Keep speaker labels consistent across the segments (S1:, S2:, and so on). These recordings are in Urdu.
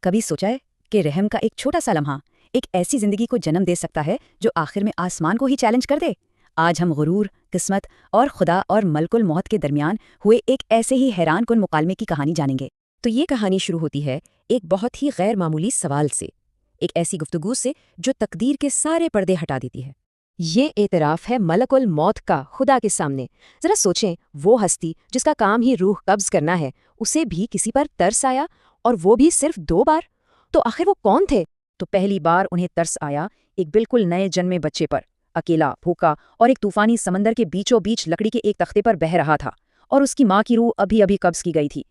S1: کبھی سوچا ہے کہ رحم کا ایک چھوٹا سا لمحہ ایک ایسی زندگی کو جنم دے سکتا ہے جو آخر میں آسمان کو ہی چیلنج کر دے؟ آج ہم غرور، قسمت اور خدا اور ملک الموت کے درمیان ہوئے ایک ایسے ہی حیران کن مکالمے کی کہانی جانیں گے۔
S2: تو یہ کہانی شروع ہوتی ہے ایک بہت ہی غیر معمولی سوال سے، ایک ایسی گفتگو سے جو تقدیر کے سارے پردے ہٹا دیتی ہے۔ یہ اعتراف ہے ملک الموت کا خدا کے سامنے۔ ذرا سوچیں، وہ ہستی جس کا کام ہی روح قبض کرنا ہے، اسے بھی کسی پر ترس آیا، اور وہ بھی صرف 2 بار۔ تو آخر وہ کون تھے؟
S1: تو پہلی بار انہیں ترس آیا ایک بالکل نئے جنمے بچے پر، اکیلا، بھوکا اور ایک طوفانی سمندر کے بیچوں بیچ لکڑی کے ایک تختے پر بہہ رہا تھا، اور اس کی ماں کی روح ابھی ابھی قبض کی گئی تھی۔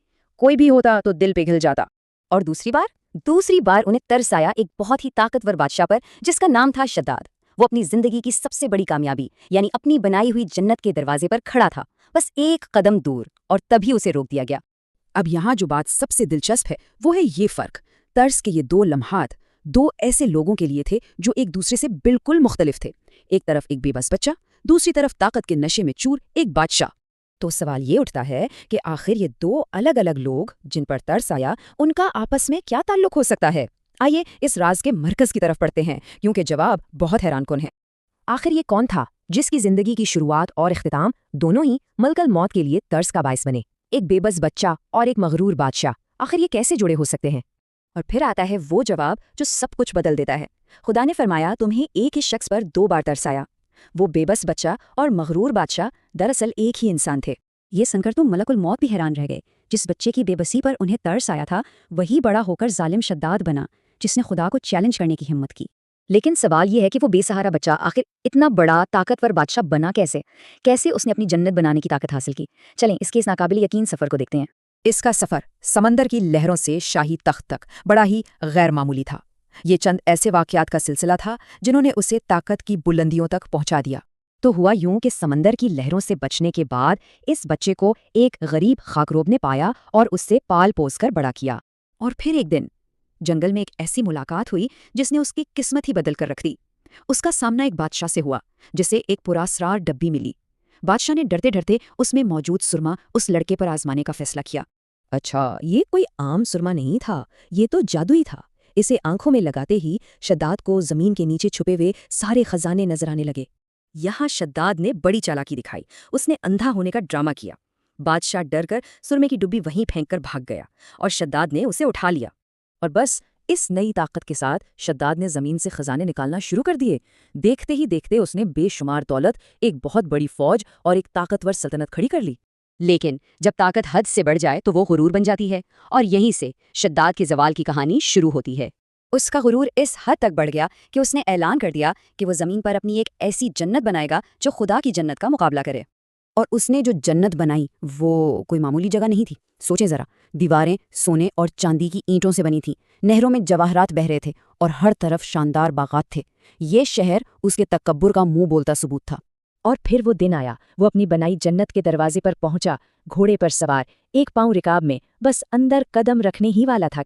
S1: کوئی بھی ہوتا تو دل پگھل جاتا۔
S2: اور دوسری بار انہیں ترس آیا ایک بہت ہی طاقتور بادشاہ پر جس کا نام تھا شداد۔ وہ اپنی زندگی کی سب سے بڑی کامیابی یعنی اپنی بنائی ہوئی جنت کے دروازے پر کھڑا تھا، بس ایک قدم دور، اور تبھی اسے روک دیا گیا۔
S1: اب یہاں جو بات سب سے دلچسپ ہے وہ ہے یہ فرق۔ ترس کے یہ 2 لمحات 2 ایسے لوگوں کے لیے تھے جو ایک دوسرے سے بالکل مختلف تھے۔ ایک طرف ایک بے بس بچہ، دوسری طرف طاقت کے نشے میں چور ایک بادشاہ۔ تو سوال یہ اٹھتا ہے کہ آخر یہ 2 الگ الگ لوگ جن پر ترس آیا، ان کا آپس میں کیا تعلق ہو سکتا ہے؟ آئیے اس راز کے مرکز کی طرف پڑھتے ہیں، کیونکہ جواب بہت حیران کن ہے۔
S2: آخر یہ کون تھا جس کی زندگی کی شروعات اور اختتام دونوں ہی ملک الموت کے لیے ترس کا باعث بنے؟ ایک بے بس بچہ اور ایک مغرور بادشاہ، آخر یہ کیسے جڑے ہو سکتے ہیں؟ اور پھر آتا ہے وہ جواب جو سب کچھ بدل دیتا ہے۔ خدا نے فرمایا تمہیں ایک ہی شخص پر 2 بار ترس آیا۔ وہ بے بس بچہ اور مغرور بادشاہ دراصل ایک ہی انسان تھے۔
S1: یہ سن کر تو ملک الموت بھی حیران رہ گئے۔ جس بچے کی بے بسی پر انہیں ترس آیا تھا، وہی بڑا ہو کر ظالم شداد بنا جس نے خدا کو چیلنج کرنے کی ہمت کی۔
S2: لیکن سوال یہ ہے کہ وہ بے سہارا بچہ آخر اتنا بڑا طاقتور بادشاہ بنا کیسے اس نے اپنی جنت بنانے کی طاقت حاصل کی؟ چلیں اس کے اس ناقابل یقین سفر کو دیکھتے ہیں۔
S1: اس کا سفر سمندر کی لہروں سے شاہی تخت تک بڑا ہی غیر معمولی تھا۔ یہ چند ایسے واقعات کا سلسلہ تھا جنہوں نے اسے طاقت کی بلندیوں تک پہنچا دیا۔
S2: تو ہوا یوں کہ سمندر کی لہروں سے بچنے کے بعد اس بچے کو ایک غریب خاکروب نے پایا اور اس سے پال پوس کر بڑا کیا۔
S1: اور پھر ایک دن جنگل میں ایک ایسی ملاقات ہوئی جس نے اس کی قسمت ہی بدل کر رکھ دی۔ اس کا سامنا ایک بادشاہ سے ہوا جسے ایک پراسرار ڈبی ملی۔ بادشاہ نے ڈرتے ڈرتے اس میں موجود سرما اس لڑکے پر آزمانے کا فیصلہ کیا۔
S2: اچھا، یہ کوئی عام سرما نہیں تھا، یہ تو جادوئی تھا۔ اسے آنکھوں میں لگاتے ہی شداد کو زمین کے نیچے چھپے ہوئے سارے خزانے نظر آنے لگے۔
S1: یہاں شداد نے بڑی چالاکی دکھائی۔ اس نے اندھا ہونے کا ڈرامہ کیا۔ بادشاہ ڈر کر سرمے کی ڈبی وہیں پھینک کر بھاگ گیا، اور شداد نے اسے اٹھا لیا۔ اور بس اس نئی طاقت کے ساتھ شداد نے زمین سے خزانے نکالنا شروع کر دیے۔ دیکھتے ہی دیکھتے اس نے بے شمار دولت، ایک بہت بڑی فوج اور ایک طاقتور سلطنت کھڑی کر لی۔
S2: لیکن جب طاقت حد سے بڑھ جائے تو وہ غرور بن جاتی ہے، اور یہیں سے شداد کے زوال کی کہانی شروع ہوتی ہے۔
S1: اس کا غرور اس حد تک بڑھ گیا کہ اس نے اعلان کر دیا کہ وہ زمین پر اپنی ایک ایسی جنت بنائے گا جو خدا کی جنت کا مقابلہ کرے۔ اور اس نے جو جنت بنائی وہ کوئی معمولی جگہ نہیں تھی۔ سوچیں ذرا، دیواریں سونے اور چاندی کی اینٹوں سے بنی تھیں، نہروں میں جواہرات بہہ رہے تھے، اور ہر طرف شاندار باغات تھے۔ یہ شہر اس کے تکبر کا منہ بولتا ثبوت تھا۔
S2: اور پھر وہ دن آیا، وہ اپنی بنائی جنت کے دروازے پر پہنچا، گھوڑے پر سوار، ایک پاؤں رکاب میں، بس اندر قدم رکھنے ہی والا تھا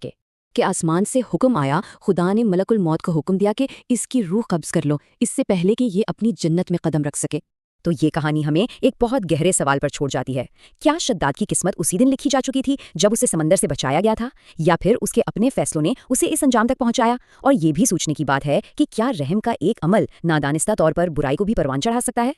S1: کہ آسمان سے حکم آیا۔ خدا نے ملک الموت کو حکم دیا کہ اس کی روح قبض کر لو، اس سے پہلے کہ یہ اپنی جنت میں قدم رکھ سکے۔
S2: تو یہ کہانی ہمیں ایک بہت گہرے سوال پر چھوڑ جاتی ہے۔ کیا شداد کی قسمت اسی دن لکھی جا چکی تھی جب اسے سمندر سے بچایا گیا تھا، یا پھر اس کے اپنے فیصلوں نے اسے اس انجام تک پہنچایا؟ اور یہ بھی سوچنے کی بات ہے کہ کیا رحم کا ایک عمل نادانستہ طور پر برائی کو بھی پروان چڑھا سکتا ہے؟